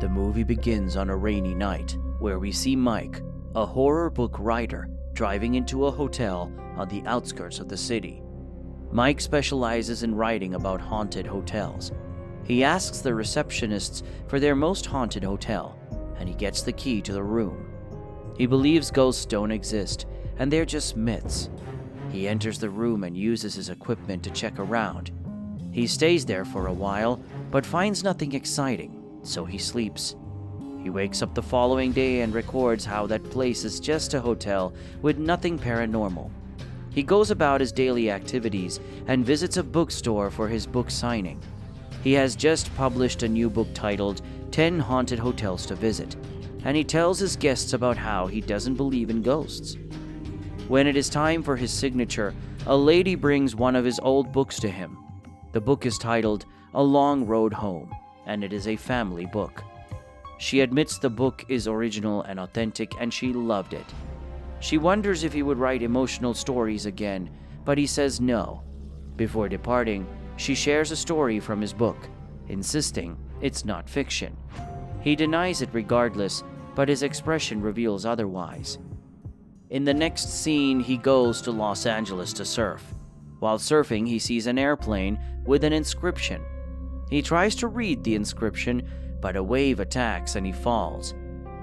The movie begins on a rainy night, where we see Mike, a horror book writer, driving into a hotel on the outskirts of the city. Mike specializes in writing about haunted hotels. He asks the receptionists for their most haunted hotel, and he gets the key to the room. He believes ghosts don't exist, and they're just myths. He enters the room and uses his equipment to check around. He stays there for a while, but finds nothing exciting, so he sleeps. He wakes up the following day and records how that place is just a hotel with nothing paranormal. He goes about his daily activities and visits a bookstore for his book signing. He has just published a new book titled 10 Haunted Hotels to Visit, and he tells his guests about how he doesn't believe in ghosts. When it is time for his signature, a lady brings one of his old books to him. The book is titled A Long Road Home, and it is a family book. She admits the book is original and authentic, and she loved it. She wonders if he would write emotional stories again, but he says no. Before departing, she shares a story from his book, insisting it's not fiction. He denies it regardless, but his expression reveals otherwise. In the next scene, he goes to Los Angeles to surf. While surfing, he sees an airplane with an inscription. He tries to read the inscription, but a wave attacks and he falls.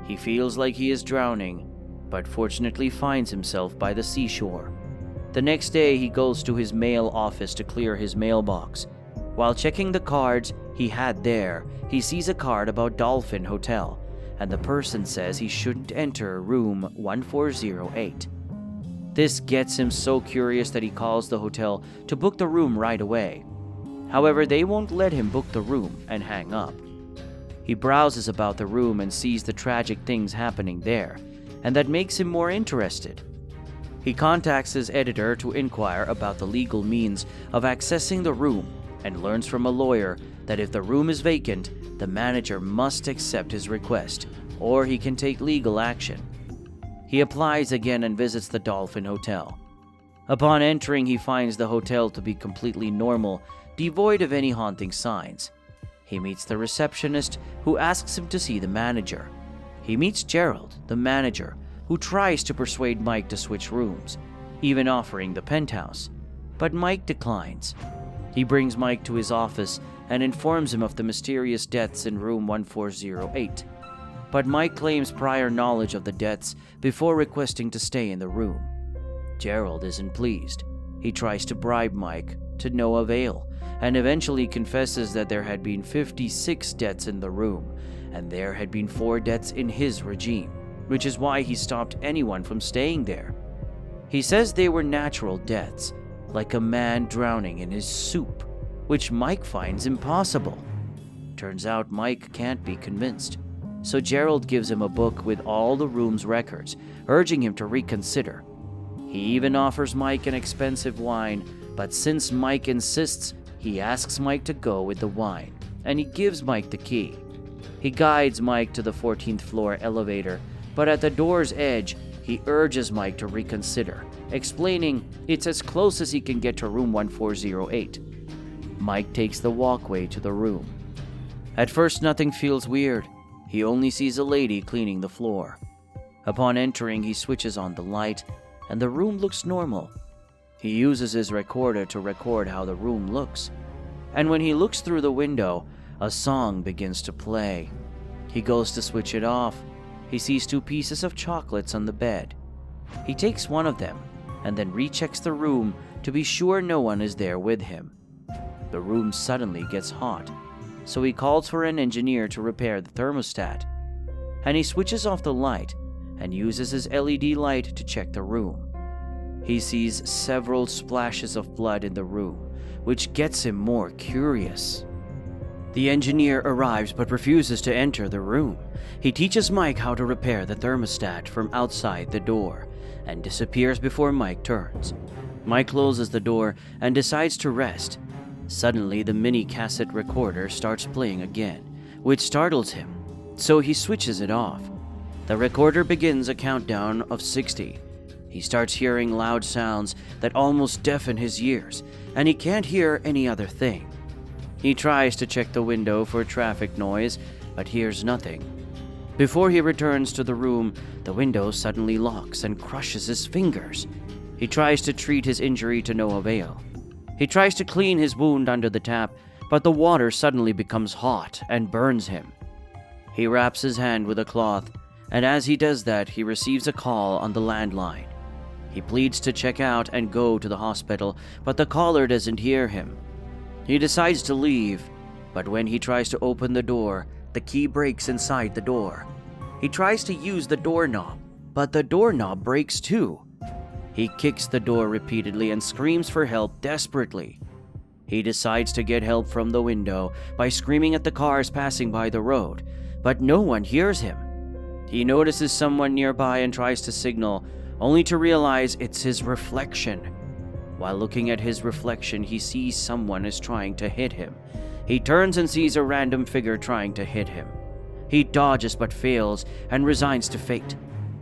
He feels like he is drowning, but fortunately finds himself by the seashore. The next day, he goes to his mail office to clear his mailbox. While checking the cards he had there, he sees a card about Dolphin Hotel, and the person says he shouldn't enter room 1408. This gets him so curious that he calls the hotel to book the room right away. However, they won't let him book the room and hang up. He browses about the room and sees the tragic things happening there, and that makes him more interested. He contacts his editor to inquire about the legal means of accessing the room and learns from a lawyer that if the room is vacant, the manager must accept his request, or he can take legal action. He applies again and visits the Dolphin Hotel. Upon entering, he finds the hotel to be completely normal, devoid of any haunting signs. He meets the receptionist, who asks him to see the manager. He meets Gerald, the manager, who tries to persuade Mike to switch rooms, even offering the penthouse. But Mike declines. He brings Mike to his office and informs him of the mysterious deaths in room 1408. But Mike claims prior knowledge of the deaths before requesting to stay in the room. Gerald isn't pleased. He tries to bribe Mike, to no avail, and eventually confesses that there had been 56 deaths in the room, and there had been 4 deaths in his regime, which is why he stopped anyone from staying there. He says they were natural deaths, like a man drowning in his soup, which Mike finds impossible. Turns out Mike can't be convinced, so Gerald gives him a book with all the room's records, urging him to reconsider. He even offers Mike an expensive wine, but since Mike insists, he asks Mike to go with the wine, and he gives Mike the key. He guides Mike to the 14th floor elevator, but at the door's edge, he urges Mike to reconsider, explaining it's as close as he can get to room 1408. Mike takes the walkway to the room. At first, nothing feels weird. He only sees a lady cleaning the floor. Upon entering, he switches on the light, and the room looks normal. He uses his recorder to record how the room looks. And when he looks through the window, a song begins to play. He goes to switch it off. He sees 2 pieces of chocolates on the bed. He takes one of them and then rechecks the room to be sure no one is there with him. The room suddenly gets hot, so he calls for an engineer to repair the thermostat. And he switches off the light and uses his LED light to check the room. He sees several splashes of blood in the room, which gets him more curious. The engineer arrives but refuses to enter the room. He teaches Mike how to repair the thermostat from outside the door and disappears before Mike turns. Mike closes the door and decides to rest. Suddenly, the mini cassette recorder starts playing again, which startles him, so he switches it off. The recorder begins a countdown of 60. He starts hearing loud sounds that almost deafen his ears, and he can't hear any other thing. He tries to check the window for traffic noise, but hears nothing. Before he returns to the room, the window suddenly locks and crushes his fingers. He tries to treat his injury to no avail. He tries to clean his wound under the tap, but the water suddenly becomes hot and burns him. He wraps his hand with a cloth, and as he does that, he receives a call on the landline. He pleads to check out and go to the hospital, but the caller doesn't hear him. He decides to leave, but when he tries to open the door, the key breaks inside the door. He tries to use the doorknob, but the doorknob breaks too. He kicks the door repeatedly and screams for help desperately. He decides to get help from the window by screaming at the cars passing by the road, but no one hears him. He notices someone nearby and tries to signal, only to realize it's his reflection. While looking at his reflection, he sees someone is trying to hit him. He turns and sees a random figure trying to hit him. He dodges but fails and resigns to fate.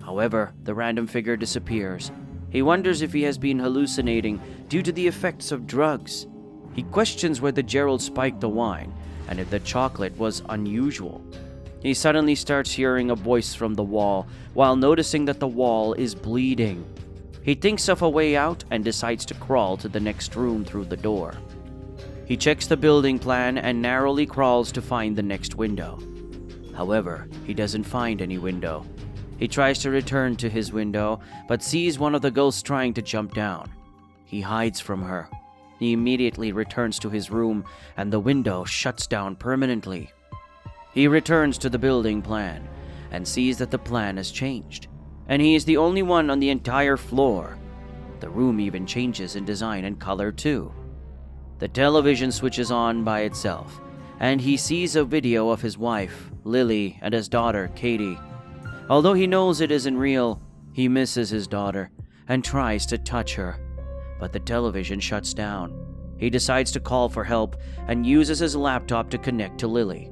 However, the random figure disappears. He wonders if he has been hallucinating due to the effects of drugs. He questions whether Gerald spiked the wine and if the chocolate was unusual. He suddenly starts hearing a voice from the wall while noticing that the wall is bleeding. He thinks of a way out and decides to crawl to the next room through the door. He checks the building plan and narrowly crawls to find the next window. However, he doesn't find any window. He tries to return to his window, but sees one of the ghosts trying to jump down. He hides from her. He immediately returns to his room, and the window shuts down permanently. He returns to the building plan, and sees that the plan has changed, and he is the only one on the entire floor. The room even changes in design and color too. The television switches on by itself, and he sees a video of his wife, Lily, and his daughter, Katie. Although he knows it isn't real, he misses his daughter and tries to touch her, but the television shuts down. He decides to call for help and uses his laptop to connect to Lily.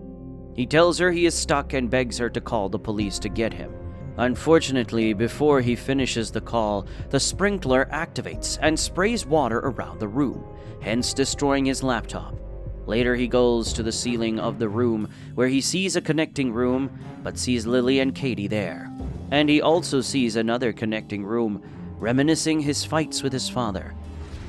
He tells her he is stuck and begs her to call the police to get him. Unfortunately, before he finishes the call, the sprinkler activates and sprays water around the room, hence destroying his laptop. Later, he goes to the ceiling of the room where he sees a connecting room, but sees Lily and Katie there. And he also sees another connecting room, reminiscing his fights with his father.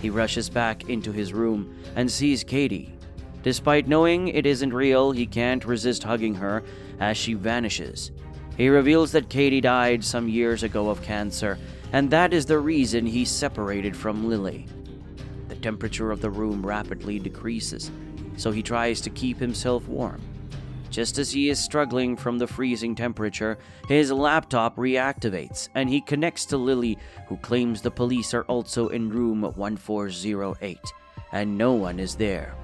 He rushes back into his room and sees Katie. Despite knowing it isn't real, he can't resist hugging her as she vanishes. He reveals that Katie died some years ago of cancer, and that is the reason he separated from Lily. The temperature of the room rapidly decreases, so he tries to keep himself warm. Just as he is struggling from the freezing temperature, his laptop reactivates and he connects to Lily, who claims the police are also in room 1408, and no one is there.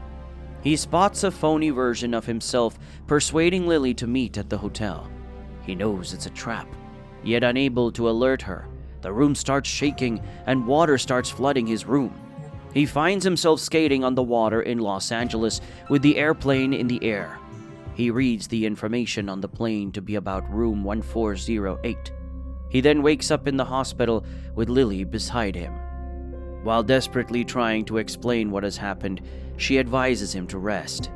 He spots a phony version of himself persuading Lily to meet at the hotel. He knows it's a trap, yet unable to alert her. The room starts shaking and water starts flooding his room. He finds himself skating on the water in Los Angeles with the airplane in the air. He reads the information on the plane to be about room 1408. He then wakes up in the hospital with Lily beside him. While desperately trying to explain what has happened, she advises him to rest.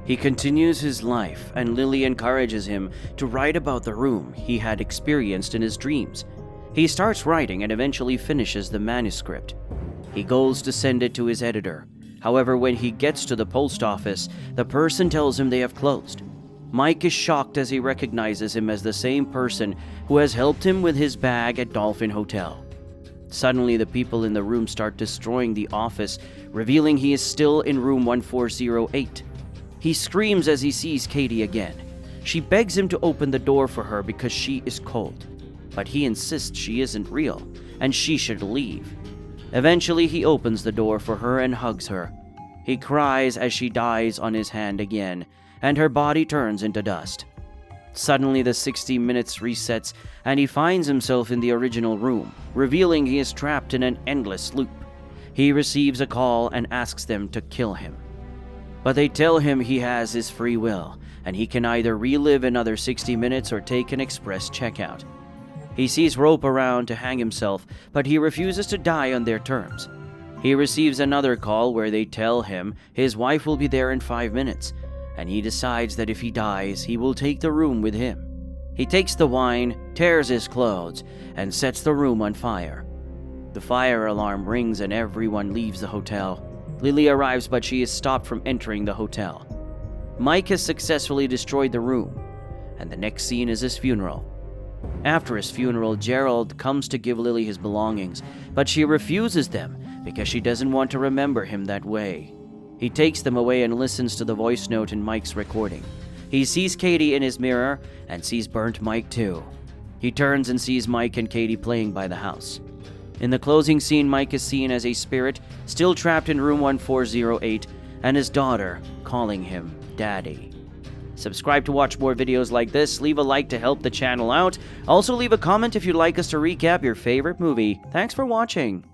He continues his life, and Lily encourages him to write about the room he had experienced in his dreams. He starts writing and eventually finishes the manuscript. He goes to send it to his editor. However, when he gets to the post office, the person tells him they have closed. Mike is shocked as he recognizes him as the same person who has helped him with his bag at Dolphin Hotel. Suddenly, the people in the room start destroying the office, revealing he is still in room 1408. He screams as he sees Katie again. She begs him to open the door for her because she is cold, but he insists she isn't real and she should leave. Eventually, he opens the door for her and hugs her. He cries as she dies on his hand again, and her body turns into dust. Suddenly, the 60 minutes resets, and he finds himself in the original room, revealing he is trapped in an endless loop. He receives a call and asks them to kill him. But they tell him he has his free will, and he can either relive another 60 minutes or take an express checkout. He sees rope around to hang himself, but he refuses to die on their terms. He receives another call where they tell him his wife will be there in 5 minutes, and he decides that if he dies, he will take the room with him. He takes the wine, tears his clothes, and sets the room on fire. The fire alarm rings and everyone leaves the hotel. Lily arrives, but she is stopped from entering the hotel. Mike has successfully destroyed the room, and the next scene is his funeral. After his funeral, Gerald comes to give Lily his belongings, but she refuses them because she doesn't want to remember him that way. He takes them away and listens to the voice note in Mike's recording. He sees Katie in his mirror and sees burnt Mike too. He turns and sees Mike and Katie playing by the house. In the closing scene, Mike is seen as a spirit still trapped in room 1408 and his daughter calling him Daddy. Subscribe to watch more videos like this, leave a like to help the channel out. Also leave a comment if you'd like us to recap your favorite movie. Thanks for watching.